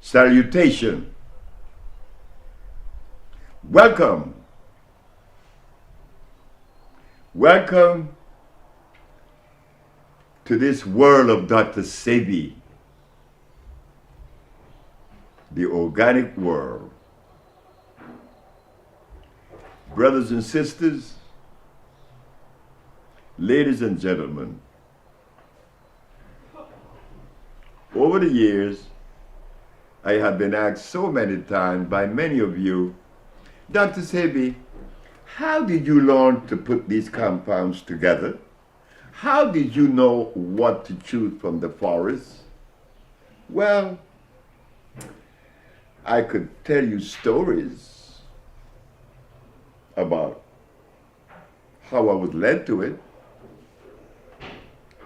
Salutation. Welcome. Welcome to this world of Dr. Sebi, the organic world. Brothers and sisters, ladies and gentlemen, over the years, I have been asked so many times by many of you, Dr. Sebi, how did you learn to put these compounds together? How did you know what to choose from the forest? Well, I could tell you stories about how I was led to it.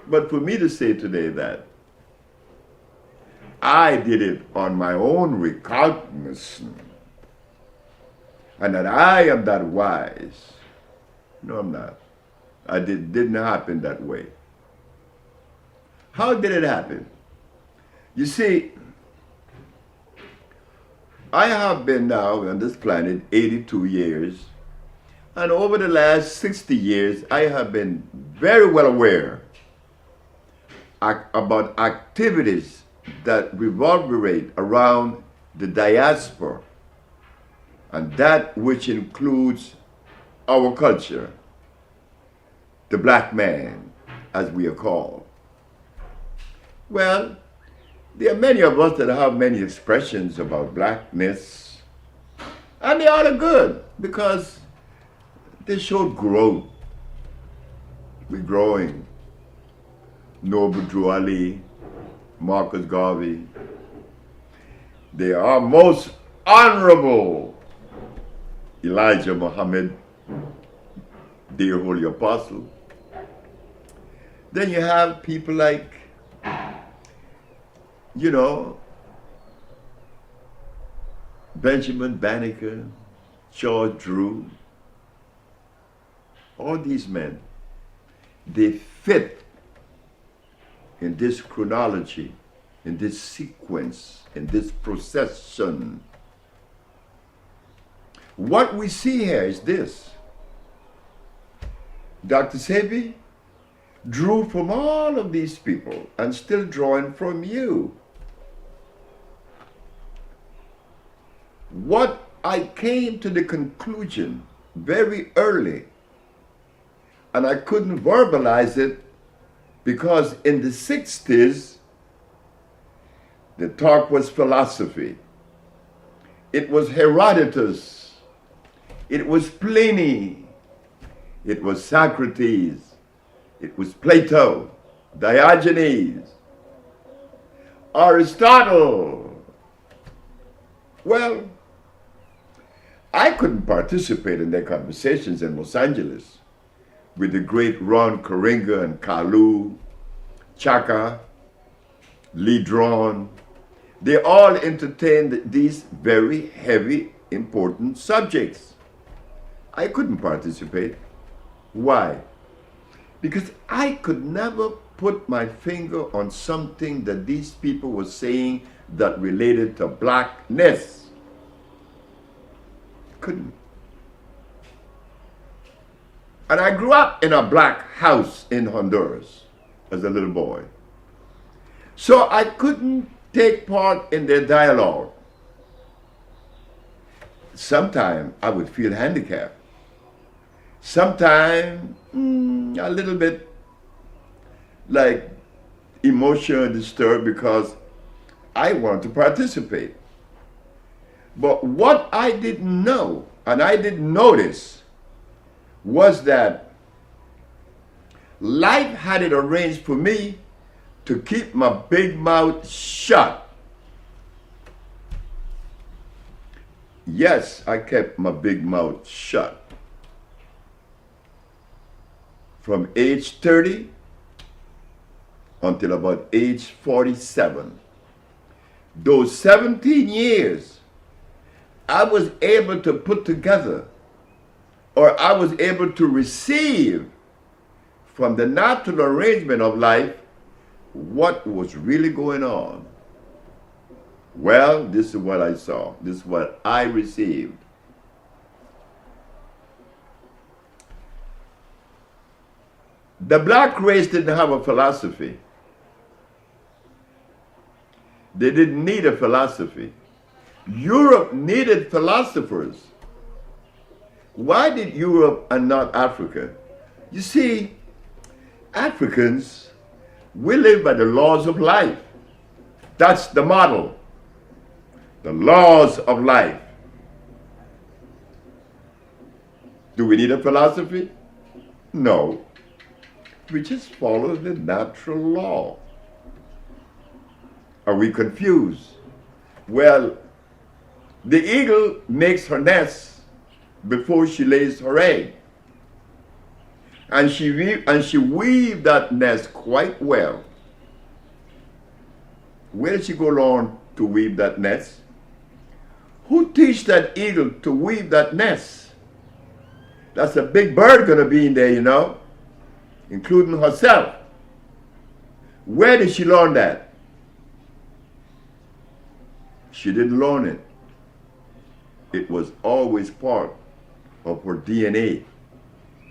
But for me to say today that I did it on my own recognition and that I am that wise, no, I'm not. It didn't happen that way. How did it happen? You see, I have been now on this planet 82 years, and over the last 60 years, I have been very well aware about activities that reverberate around the diaspora, and that which includes our culture, the black man, as we are called. Well, there are many of us that have many expressions about blackness, and they are good because they show growth. We're growing. Noble Drew Ali, Marcus Garvey, they are most honorable Elijah Muhammad, dear holy apostle. Then you have people like, Benjamin Banneker, George Drew. All these men, they fit in this chronology, in this sequence, in this procession. What we see here is this. Dr. Sebi drew from all of these people and still drawing from you. What I came to the conclusion very early, and I couldn't verbalize it because in the 60s, the talk was philosophy. It was Herodotus. It was Pliny. It was Socrates. It was Plato, Diogenes, Aristotle. Well, I couldn't participate in their conversations in Los Angeles with the great Ron Karinga and Kalu, Chaka, Lee Drawn. They all entertained these very heavy, important subjects. I couldn't participate. Why? Because I could never put my finger on something that these people were saying that related to blackness. Couldn't. And I grew up in a black house in Honduras as a little boy. So I couldn't take part in their dialogue. Sometimes I would feel handicapped. Sometimes a little bit like emotionally disturbed because I want to participate. But what I didn't know, and I didn't notice, was that life had it arranged for me to keep my big mouth shut. Yes, I kept my big mouth shut. From age 30 until about age 47. Those 17 years, I was able to put together, or I was able to receive from the natural arrangement of life what was really going on. Well, this is what I saw. This is what I received. The black race didn't have a philosophy. They didn't need a philosophy. Europe needed philosophers. Why did Europe and not Africa? You see, Africans, we live by the laws of life. That's the model. The laws of life. Do we need a philosophy? No. We just follow the natural law. Are we confused? Well, the eagle makes her nest before she lays her egg. And she weaves that nest quite well. Where did she go along to weave that nest? Who teach that eagle to weave that nest? That's a big bird gonna be in there, you know, including herself. Where did she learn that? She didn't learn it. It was always part of her DNA.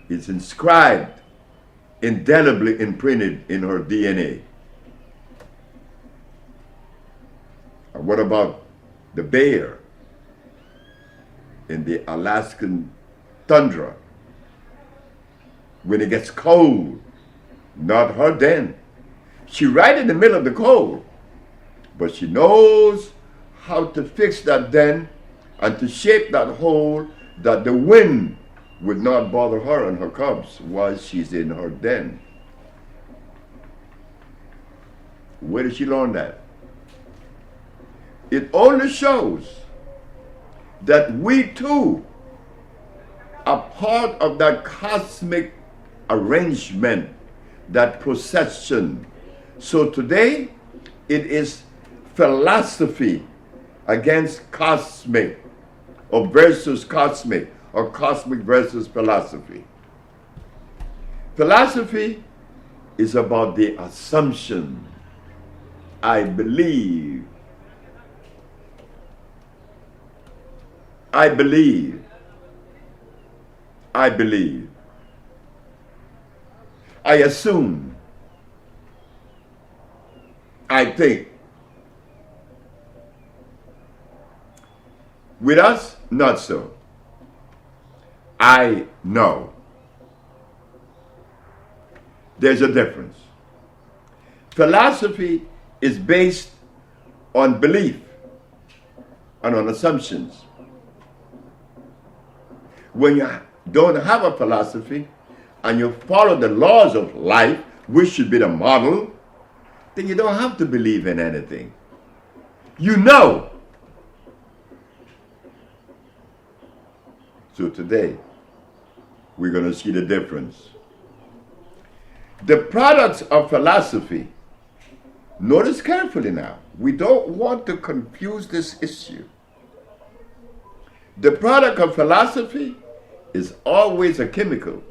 It's inscribed, indelibly imprinted in her DNA. And what about the bear in the Alaskan tundra? When it gets cold, not her den. She's right in the middle of the cold, but she knows how to fix that den and to shape that hole that the wind would not bother her and her cubs while she's in her den. Where did she learn that? It only shows that we too are part of that cosmic arrangement, that procession. So today, it is philosophy against cosmic, or versus cosmic, or cosmic versus philosophy. Philosophy is about the assumption. I believe. I believe. I believe. I assume. I think. With us, not so. I know. There's a difference. Philosophy is based on belief and on assumptions. When you don't have a philosophy and you follow the laws of life, which should be the model, then you don't have to believe in anything. You know. So today, we're going to see the difference. The products of philosophy, notice carefully now, we don't want to confuse this issue. The product of philosophy is always a chemical.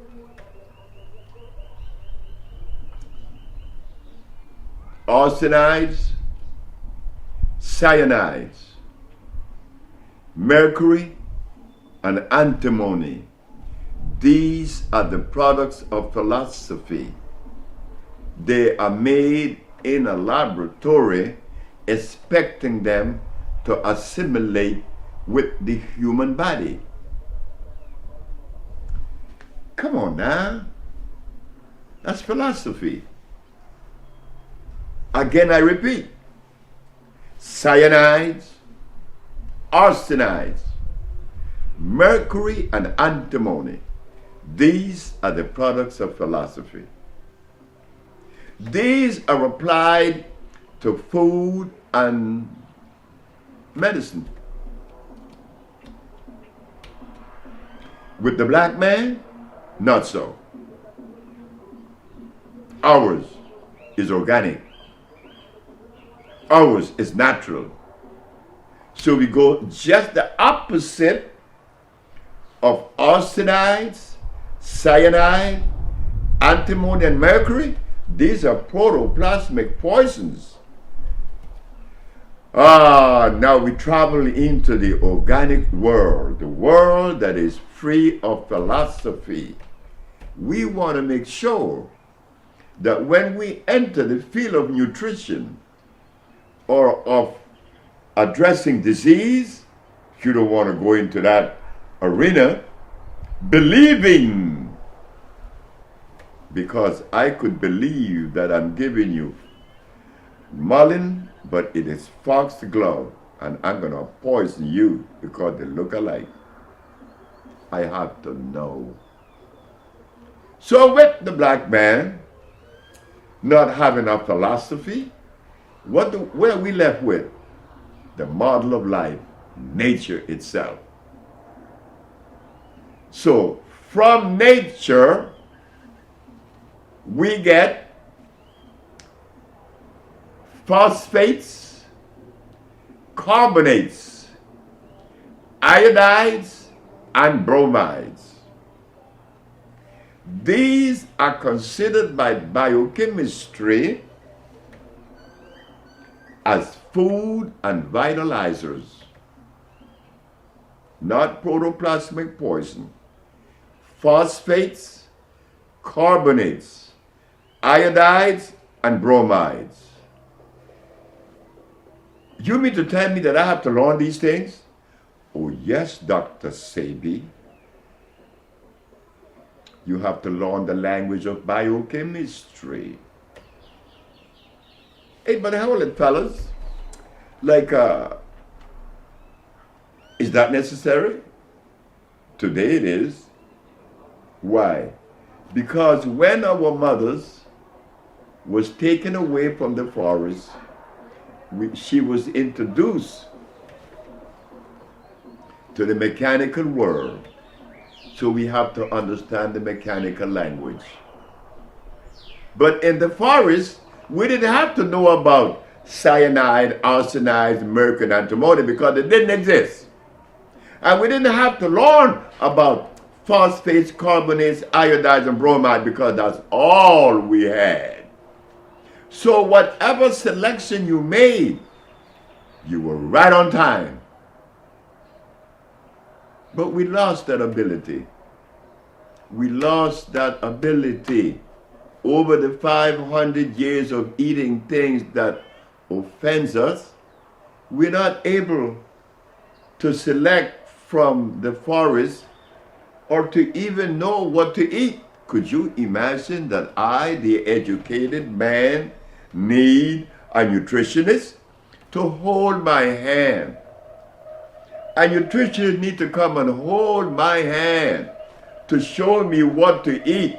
Arsenides, cyanides, mercury, and antimony. These are the products of philosophy. They are made in a laboratory, expecting them to assimilate with the human body. Come on now. That's philosophy. Again, I repeat. Cyanides, arsenides, mercury, and antimony. These are the products of philosophy. These are applied to food and medicine. With the black man, not so. Ours is organic. Ours is natural. So we go just the opposite of arsenides, cyanide, antimony, and mercury. These are protoplasmic poisons. Now we travel into the organic world, the world that is free of philosophy. We want to make sure that when we enter the field of nutrition or of addressing disease, you don't want to go into that arena believing, because I could believe that I'm giving you mullein, but it is foxglove, and I'm going to poison you because they look alike. I have to know. So with the black man not having a philosophy, what are we left with? The model of life, nature itself. So from nature, we get phosphates, carbonates, iodides, and bromides. These are considered by biochemistry as food and vitalizers, not protoplasmic poison. Phosphates, carbonates, iodides, and bromides. You mean to tell me that I have to learn these things? Oh yes, Dr. Sebi. You have to learn the language of biochemistry. Hey, but hold it, fellas. Like, is that necessary? Today it is. Why? Because when our mothers was taken away from the forest, she was introduced to the mechanical world. So we have to understand the mechanical language. But in the forest, we didn't have to know about cyanide, arsenic, mercury, and antimony because it didn't exist. And we didn't have to learn about phosphates, carbonates, iodides, and bromide because that's all we had. So whatever selection you made, you were right on time. But we lost that ability. We lost that ability over the 500 years of eating things that offends us. We're not able to select from the forest or to even know what to eat. Could you imagine that I, the educated man, need a nutritionist to hold my hand? A nutritionist need to come and hold my hand to show me what to eat.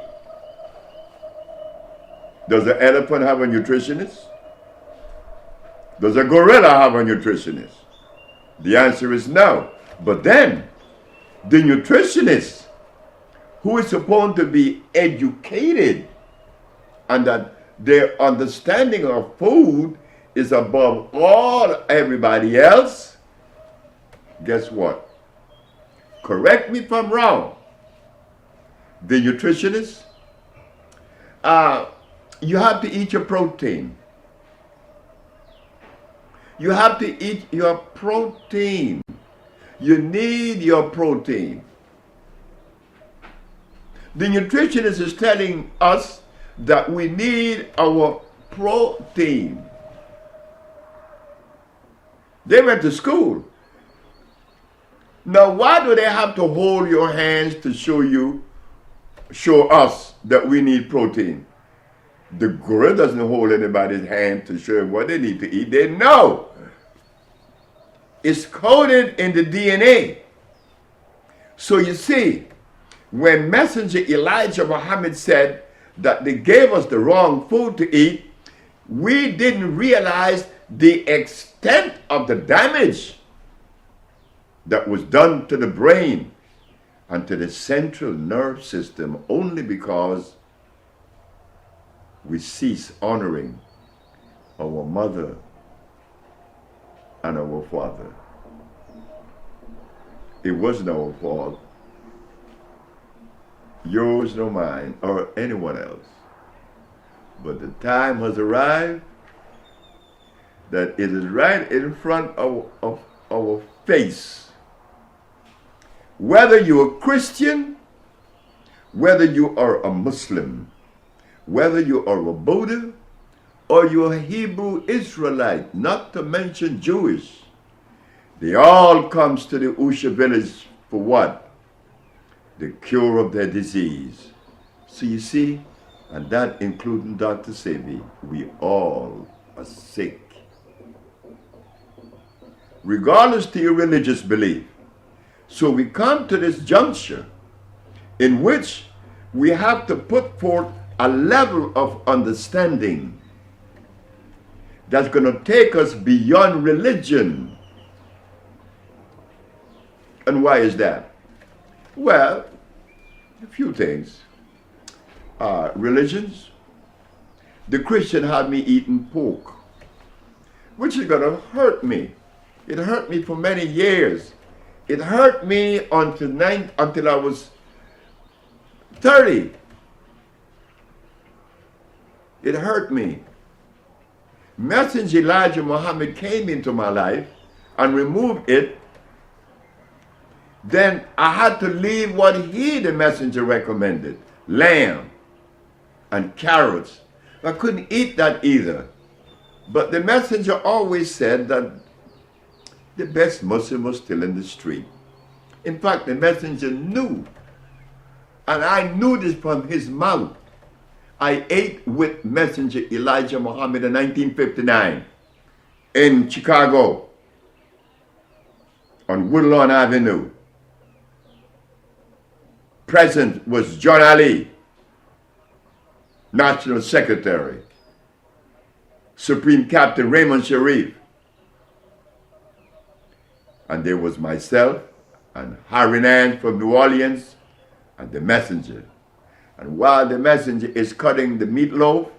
Does an elephant have a nutritionist? Does a gorilla have a nutritionist? The answer is no. But then, the nutritionist, who is supposed to be educated and that their understanding of food is above all everybody else, guess what? Correct me if I'm wrong. The nutritionist, you have to eat your protein. You have to eat your protein. You need your protein. The nutritionist is telling us that we need our protein. They went to school. Now, why do they have to hold your hands to show us that we need protein? The gorilla doesn't hold anybody's hand to show them what they need to eat. They know. It's coded in the DNA. So you see, when Messenger Elijah Muhammad said that they gave us the wrong food to eat, we didn't realize the extent of the damage that was done to the brain and to the central nerve system only because we cease honoring our mother and our father. It wasn't our fault, yours nor mine or anyone else. But the time has arrived that it is right in front of our face. Whether you're a Christian, whether you are a Muslim, whether you are a Buddha, or you're a Hebrew Israelite, not to mention Jewish, they all comes to the Usha village for what? The cure of their disease. So you see, and that including Dr. Sebi, we all are sick. Regardless to your religious belief. So we come to this juncture in which we have to put forth a level of understanding that's going to take us beyond religion. And why is that? Well, a few things. Religions. The Christian had me eating pork, which is going to hurt me. It hurt me for many years. It hurt me until I was 30. It hurt me. Messenger Elijah Muhammad came into my life and removed it. Then I had to leave what the messenger, recommended. Lamb and carrots. I couldn't eat that either. But the messenger always said that the best Muslim was still in the street. In fact, the messenger knew, and I knew this from his mouth. I ate with Messenger Elijah Muhammad in 1959 in Chicago on Woodlawn Avenue. Present was John Ali, National Secretary, Supreme Captain Raymond Sharif, and there was myself and Harry Nance from New Orleans and the messenger. And while the messenger is cutting the meatloaf,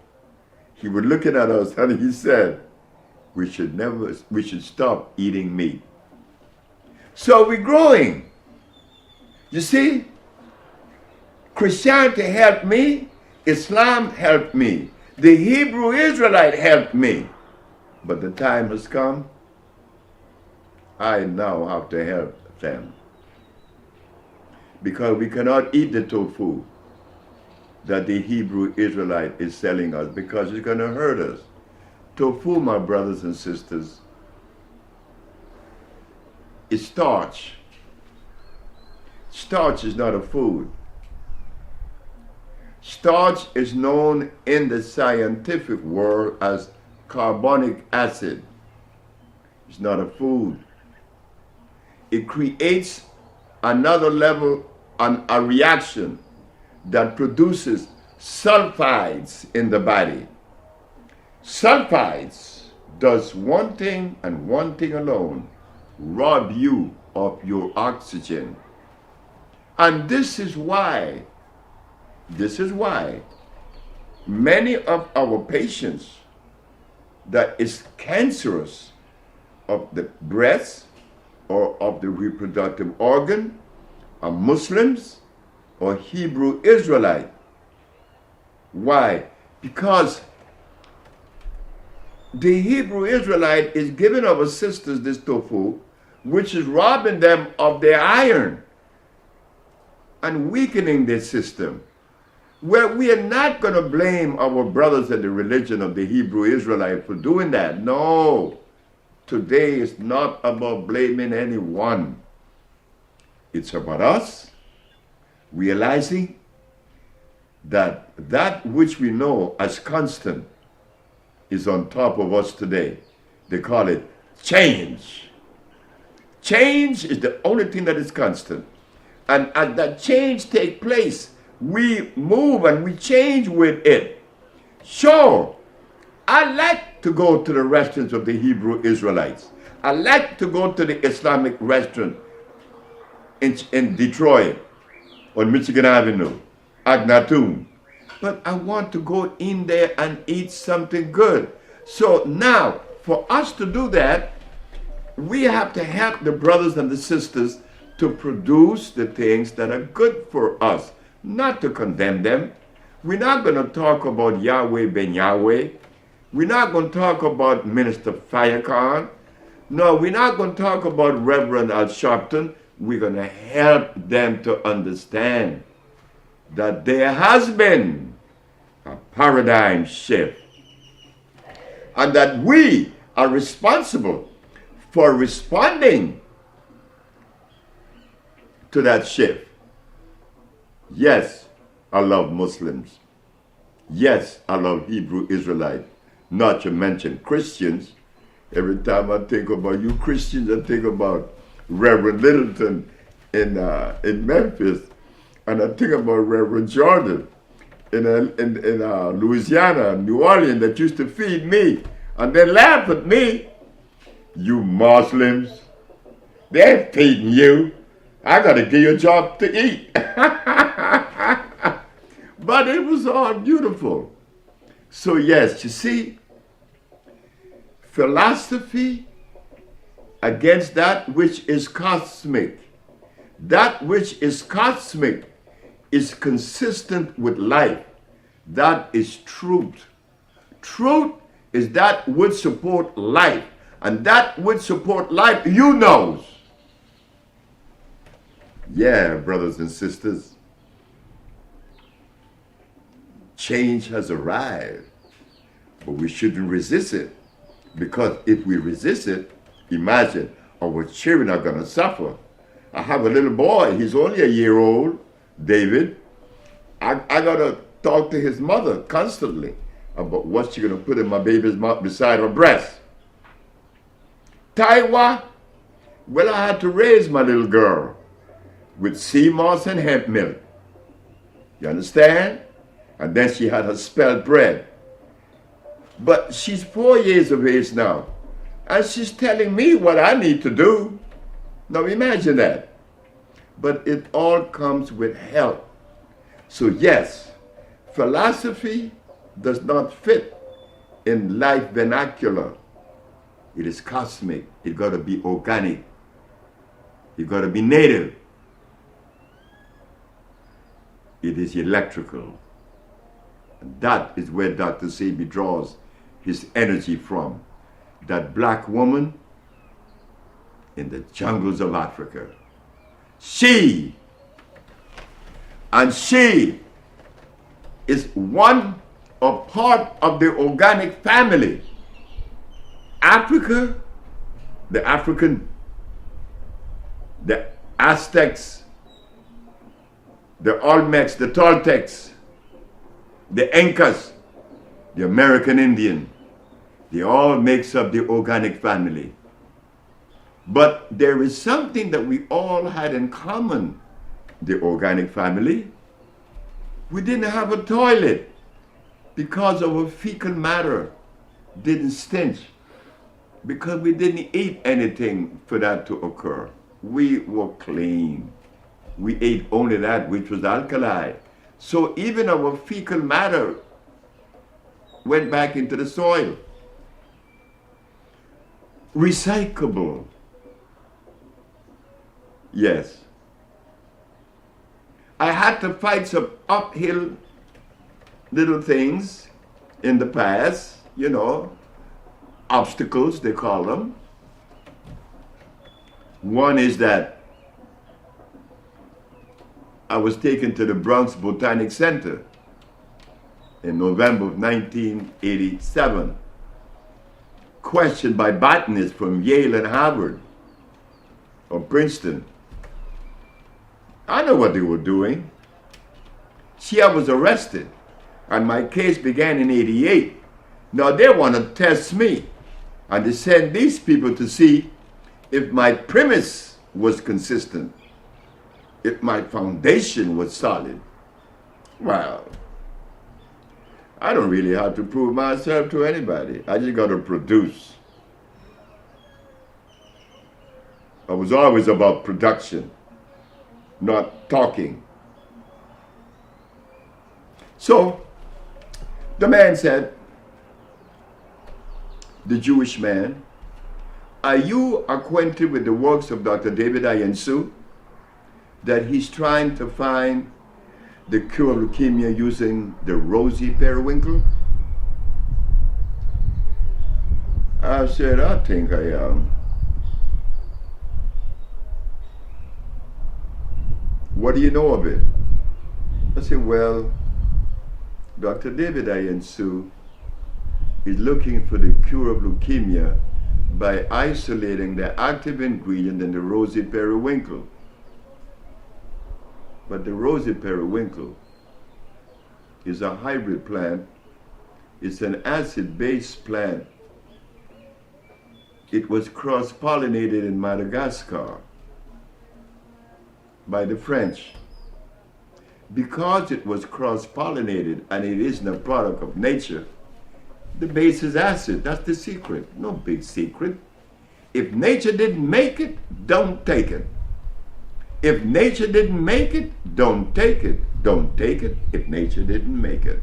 he was looking at us and he said, we should stop eating meat. So we're growing. You see, Christianity helped me, Islam helped me, the Hebrew Israelite helped me. But the time has come, I now have to help them. Because we cannot eat the tofu that the Hebrew Israelite is selling us, because it's going to hurt us. Tofu, my brothers and sisters, is starch. Starch is not a food. Starch is known in the scientific world as carbonic acid. It's not a food. It creates another level and a reaction that produces sulfides in the body. Sulfides does one thing and one thing alone: rob you of your oxygen. And this is why many of our patients that is cancerous of the breast or of the reproductive organ are Muslims or Hebrew Israelite. Why? Because the Hebrew Israelite is giving our sisters this tofu, which is robbing them of their iron and weakening their system. Well, we are not going to blame our brothers in the religion of the Hebrew Israelite for doing that. No. Today is not about blaming anyone. It's about us realizing that that which we know as constant is on top of us today. They call it change. Change is the only thing that is constant. And as that change takes place, we move and we change with it. Sure, I like to go to the restaurants of the Hebrew Israelites. I like to go to the Islamic restaurant in Detroit on Michigan Avenue, Agnatun. But I want to go in there and eat something good. So now, for us to do that, we have to help the brothers and the sisters to produce the things that are good for us, not to condemn them. We're not going to talk about Yahweh ben Yahweh. We're not going to talk about Minister Firecon. No, we're not going to talk about Reverend Al Sharpton. We're going to help them to understand that there has been a paradigm shift and that we are responsible for responding to that shift. Yes, I love Muslims. Yes, I love Hebrew Israelites, not to mention Christians. Every time I think about you Christians, I think about Reverend Littleton in Memphis, and I think about Reverend Jordan in Louisiana, New Orleans, that used to feed me, and they laugh at me. You Muslims, they're feeding you. I got to give you a job to eat. But it was all beautiful. So yes, you see, philosophy against that which is cosmic. That which is cosmic is consistent with life. That is truth. Truth is that which support life. And that which support life, you knows. Yeah, brothers and sisters. Change has arrived. But we shouldn't resist it. Because if we resist it, imagine our children are going to suffer. I have a little boy, he's only a year old, David. I got to talk to his mother constantly about what she's going to put in my baby's mouth beside her breast. Taiwa, well, I had to raise my little girl with sea moss and hemp milk. You understand? And then she had her spelled bread. But she's 4 years of age now. And she's telling me what I need to do. Now imagine that. But it all comes with help. So yes, philosophy does not fit in life vernacular. It is cosmic. It got to be organic. It got to be native. It is electrical. And that is where Dr. Sebi draws his energy from. That black woman in the jungles of Africa. She is one or part of the organic family. Africa, the African, the Aztecs, the Olmecs, the Toltecs, the Incas, the American Indian, they all makes up the organic family. But there is something that we all had in common, the organic family. We didn't have a toilet because our fecal matter didn't stench, because we didn't eat anything for that to occur. We were clean. We ate only that which was alkali. So even our fecal matter went back into the soil. Recyclable. Yes. I had to fight some uphill little things in the past, you know, obstacles, they call them. One is that I was taken to the Bronx Botanic Center in November of 1987, questioned by botanists from Yale and Harvard or Princeton. I know what they were doing. See, I was arrested, and my case began in '88. Now they want to test me, and they send these people to see if my premise was consistent, if my foundation was solid. Well, I don't really have to prove myself to anybody. I just got to produce. I was always about production, not talking. So the man said, the Jewish man, are you acquainted with the works of Dr. David Ayensu? That he's trying to find the cure of leukemia using the rosy periwinkle? I said, I think I am. What do you know of it? I said, well, Dr. David Ayensu is looking for the cure of leukemia by isolating the active ingredient in the rosy periwinkle. But the rosy periwinkle is a hybrid plant. It's an acid-based plant. It was cross-pollinated in Madagascar by the French. Because it was cross-pollinated and it isn't a product of nature, the base is acid. That's the secret. No big secret. If nature didn't make it, don't take it. If nature didn't make it, don't take it. Don't take it if nature didn't make it.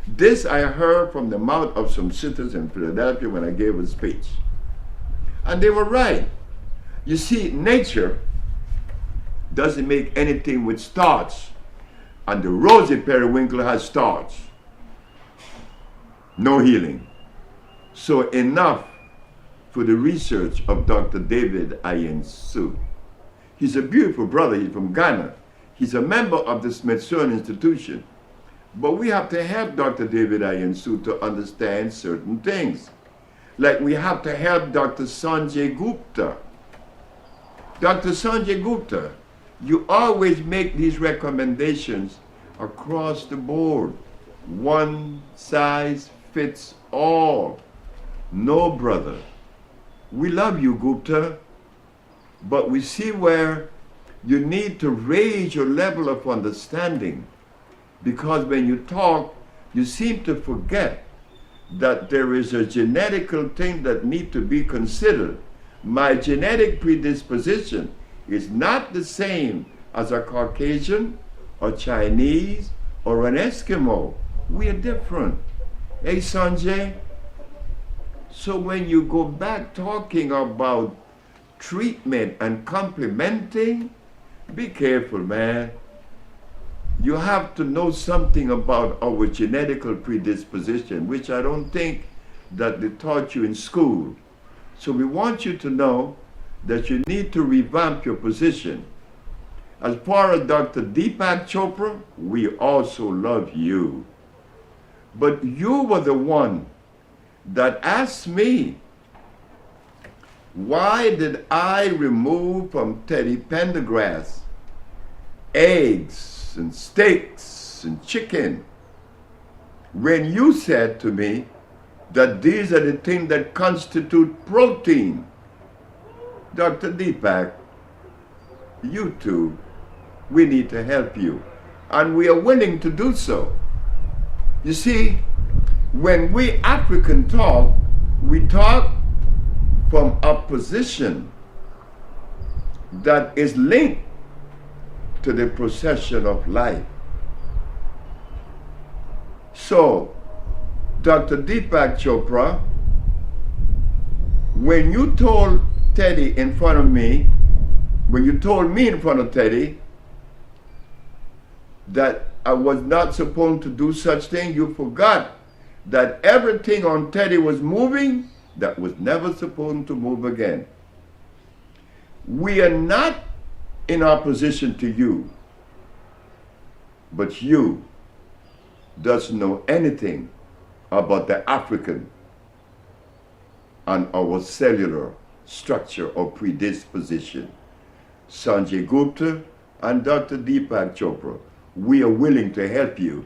This I heard from the mouth of some sisters in Philadelphia when I gave a speech. And they were right. You see, nature doesn't make anything with starch. And the rosy periwinkle has starch. No healing. So enough for the research of Dr. David Ayensu. He's a beautiful brother. He's from Ghana. He's a member of the Smithsonian Institution. But we have to help Dr. David Ayensu to understand certain things. Like we have to help Dr. Sanjay Gupta. Dr. Sanjay Gupta, you always make these recommendations across the board. One size fits all. No, brother. We love you, Gupta, but we see where you need to raise your level of understanding, because when you talk, you seem to forget that there is a genetical thing that need to be considered. My genetic predisposition is not the same as a Caucasian or Chinese or an Eskimo. We are different. Hey, Sanjay? So when you go back talking about treatment and complementing, be careful, man. You have to know something about our genetical predisposition, which I don't think that they taught you in school. So we want you to know that you need to revamp your position. As far as Dr. Deepak Chopra, we also love you. But you were the one that asked me, why did I remove from Teddy Pendergrass eggs and steaks and chicken, when you said to me that these are the things that constitute protein? Dr. Deepak, you too, we need to help you, and we are willing to do so. You see, when we African talk, we talk from a position that is linked to the procession of life. So, Dr. Deepak Chopra, when you told Teddy in front of me, when you told me in front of Teddy that I was not supposed to do such thing, you forgot that everything on Teddy was moving that was never supposed to move again. We are not in opposition to you, but you doesn't know anything about the African and our cellular structure or predisposition. Sanjay Gupta and Dr. Deepak Chopra, we are willing to help you.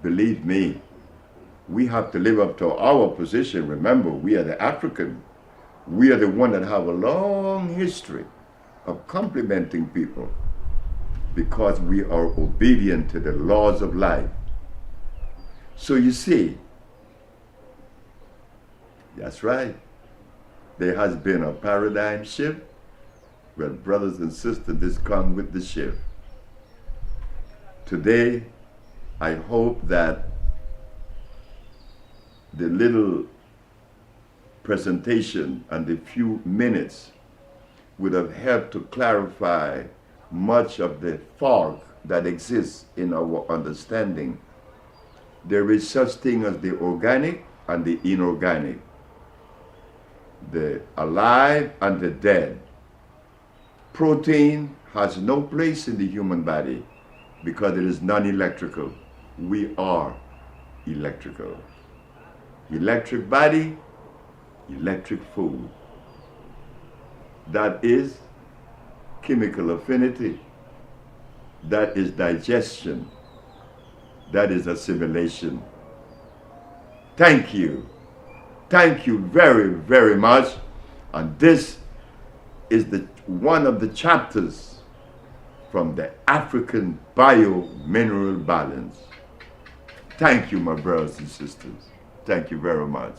Believe me, we have to live up to our position. Remember, we are the African. We are the one that have a long history of complimenting people because we are obedient to the laws of life. So you see, that's right. There has been a paradigm shift where brothers and sisters just come with the shift. Today, I hope that the little presentation and the few minutes would have helped to clarify much of the fog that exists in our understanding. There is such thing as the organic and the inorganic. the alive and the dead. Protein has no place in the human body because it is non-electrical. We are electrical. Electric body, electric food. That is chemical affinity. That is digestion. That is assimilation. Thank you. Thank you very, very much. And this is one of the chapters from the African bio-mineral balance. Thank you, my brothers and sisters. Thank you very much.